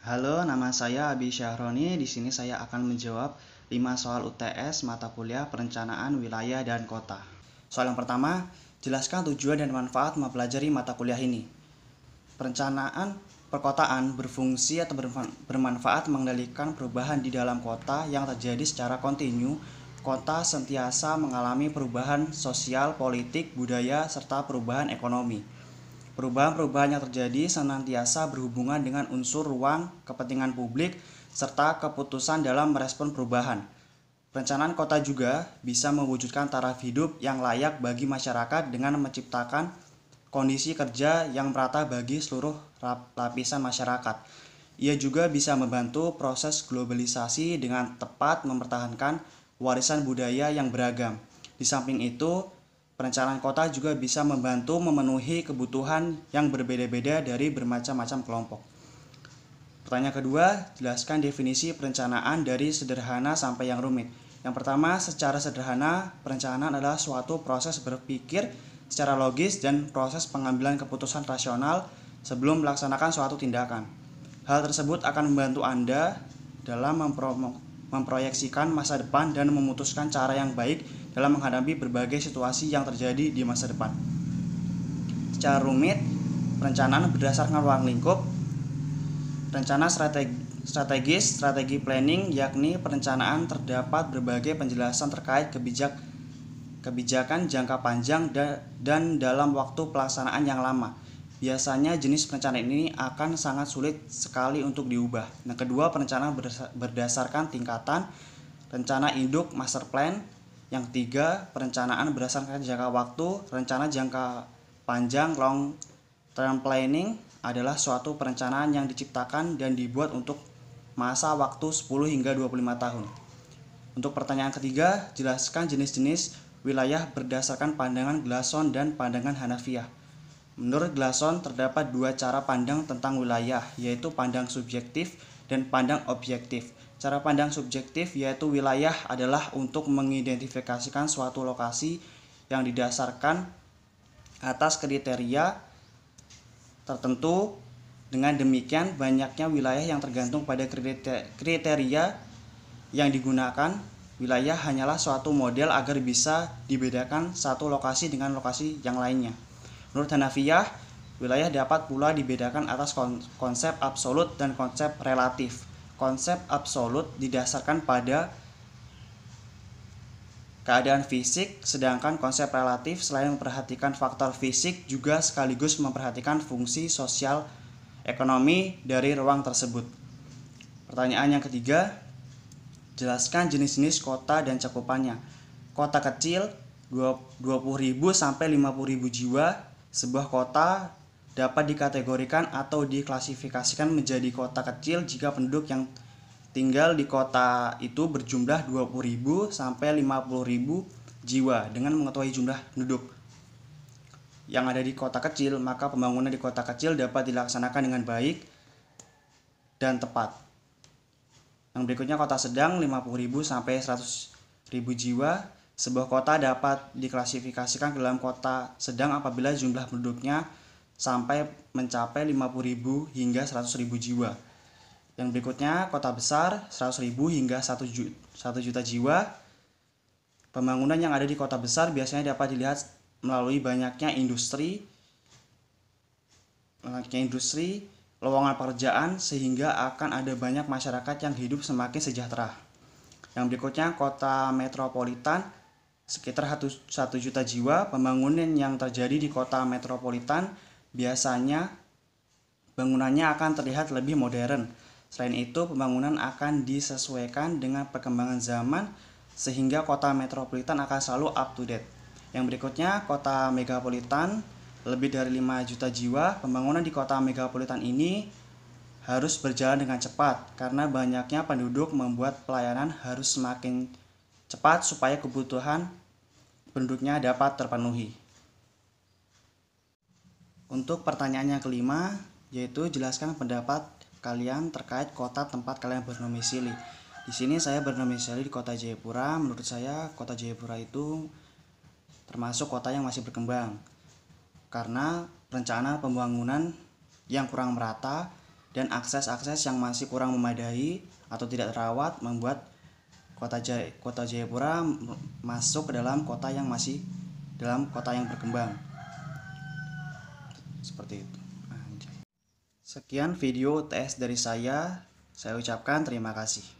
Halo, nama saya Abi Syahroni. Di sini saya akan menjawab 5 soal UTS mata kuliah Perencanaan Wilayah dan Kota. Soal yang pertama, jelaskan tujuan dan manfaat mempelajari mata kuliah ini. Perencanaan perkotaan berfungsi atau bermanfaat mengendalikan perubahan di dalam kota yang terjadi secara kontinu. Kota sentiasa mengalami perubahan sosial, politik, budaya, serta perubahan ekonomi. Perubahan-perubahan yang terjadi senantiasa berhubungan dengan unsur ruang, kepentingan publik, serta keputusan dalam merespon perubahan. Perencanaan kota juga bisa mewujudkan taraf hidup yang layak bagi masyarakat dengan menciptakan kondisi kerja yang merata bagi seluruh lapisan masyarakat. Ia juga bisa membantu proses globalisasi dengan tepat mempertahankan warisan budaya yang beragam. Di samping itu, perencanaan kota juga bisa membantu memenuhi kebutuhan yang berbeda-beda dari bermacam-macam kelompok. Pertanyaan kedua, jelaskan definisi perencanaan dari sederhana sampai yang rumit. Yang pertama, secara sederhana, perencanaan adalah suatu proses berpikir secara logis dan proses pengambilan keputusan rasional sebelum melaksanakan suatu tindakan. Hal tersebut akan membantu Anda dalam memproyeksikan masa depan dan memutuskan cara yang baik dalam menghadapi berbagai situasi yang terjadi di masa depan. Secara rumit, perencanaan berdasarkan ruang lingkup. Rencana strategi planning, yakni perencanaan terdapat berbagai penjelasan terkait kebijakan jangka panjang dan dalam waktu pelaksanaan yang lama. Biasanya jenis perencanaan ini akan sangat sulit sekali untuk diubah. Yang kedua, perencanaan berdasarkan tingkatan. Rencana induk master plan. Yang ketiga, perencanaan berdasarkan jangka waktu. Rencana jangka panjang long term planning adalah suatu perencanaan yang diciptakan dan dibuat untuk masa waktu 10 hingga 25 tahun. Untuk pertanyaan ketiga, jelaskan jenis-jenis wilayah berdasarkan pandangan Glasson dan pandangan Hanafiah. Menurut Glasson, terdapat dua cara pandang tentang wilayah, yaitu pandang subjektif dan pandang objektif. Cara pandang subjektif yaitu wilayah adalah untuk mengidentifikasikan suatu lokasi yang didasarkan atas kriteria tertentu. Dengan demikian, banyaknya wilayah yang tergantung pada kriteria yang digunakan. Wilayah hanyalah suatu model agar bisa dibedakan satu lokasi dengan lokasi yang lainnya. Menurut Hanafiyah, wilayah dapat pula dibedakan atas konsep absolut dan konsep relatif. Konsep absolut didasarkan pada keadaan fisik, sedangkan konsep relatif selain memperhatikan faktor fisik juga sekaligus memperhatikan fungsi sosial ekonomi dari ruang tersebut. Pertanyaan yang ketiga, jelaskan jenis-jenis kota dan cakupannya. Kota kecil 20.000 sampai 50.000 jiwa. Sebuah kota dapat dikategorikan atau diklasifikasikan menjadi kota kecil jika penduduk yang tinggal di kota itu berjumlah 20.000 sampai 50.000 jiwa. Dengan mengetahui jumlah penduduk yang ada di kota kecil, maka pembangunan di kota kecil dapat dilaksanakan dengan baik dan tepat. Yang berikutnya, kota sedang 50.000 sampai 100.000 jiwa. Sebuah kota dapat diklasifikasikan ke dalam kota sedang apabila jumlah penduduknya sampai mencapai 50.000 hingga 100.000 jiwa. Yang berikutnya, kota besar 100.000 hingga 1 juta jiwa. Pembangunan yang ada di kota besar biasanya dapat dilihat melalui banyaknya industri, lowongan pekerjaan, sehingga akan ada banyak masyarakat yang hidup semakin sejahtera. Yang berikutnya, kota metropolitan sekitar 1 juta jiwa. Pembangunan yang terjadi di kota metropolitan biasanya bangunannya akan terlihat lebih modern. Selain itu, pembangunan akan disesuaikan dengan perkembangan zaman sehingga kota metropolitan akan selalu up to date. Yang berikutnya, kota megapolitan lebih dari 5 juta jiwa. Pembangunan di kota megapolitan ini harus berjalan dengan cepat karena banyaknya penduduk membuat pelayanan harus semakin cepat supaya kebutuhan penduduknya dapat terpenuhi. Untuk pertanyaan yang kelima, yaitu jelaskan pendapat kalian terkait kota tempat kalian berdomisili. Di sini saya berdomisili di Kota Jayapura. Menurut saya, Kota Jayapura itu termasuk kota yang masih berkembang karena rencana pembangunan yang kurang merata dan akses-akses yang masih kurang memadai atau tidak terawat membuat kota Jayapura masuk ke dalam kota yang berkembang. Seperti itu. Sekian video UTS dari saya ucapkan terima kasih.